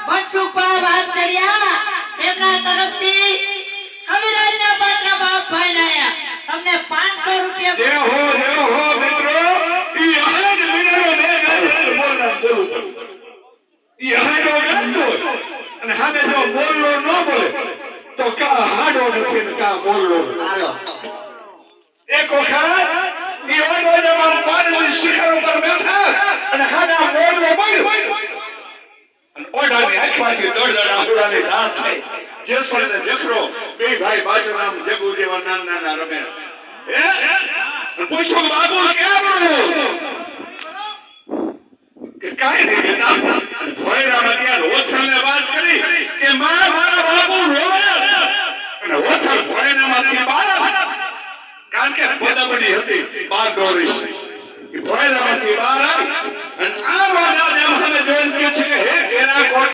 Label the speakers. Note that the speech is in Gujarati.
Speaker 1: મનસુખા વાત કર્યા એમના તરફથી કવિરાજના પાત્ર બાપભાઈ આયા તમને 500 રૂપિયા
Speaker 2: જે હો મિત્રો ઈ આજ મિનરો ને બોલના બોલું ઈ હાડો ગંદો અને હામે જો બોલલો ન બોલે તો કા હાડો નથી ને કા બોલલો
Speaker 1: હાલો
Speaker 2: એક વખત ઈ ઓડો જમાન પારની શિખર ઉપર બેઠા અને હાડા બોલલો બોલ્યો અને ઓડાની આંખમાંથી દડ આહુડાની ધાર થઈ જેસર ને જખરો બે ભાઈ બાજુરામ જગુ જેવા નાના રમે પૂછો બાબુ ક્યાં બોલું કે કાઈ નહીં બેટા ભોયરામ ત્યાં ઓછલને વાત કરી કે મારા બાબુ રોવે અને ઓછલ ભોયરામાંથી બહાર કારણ કે પદબડી હતી બાર દોરીશ કે ભોયરામાંથી બહાર આવી અને આ વાડા ને અમે જોઈને કે છે કે હે કેરા કોટ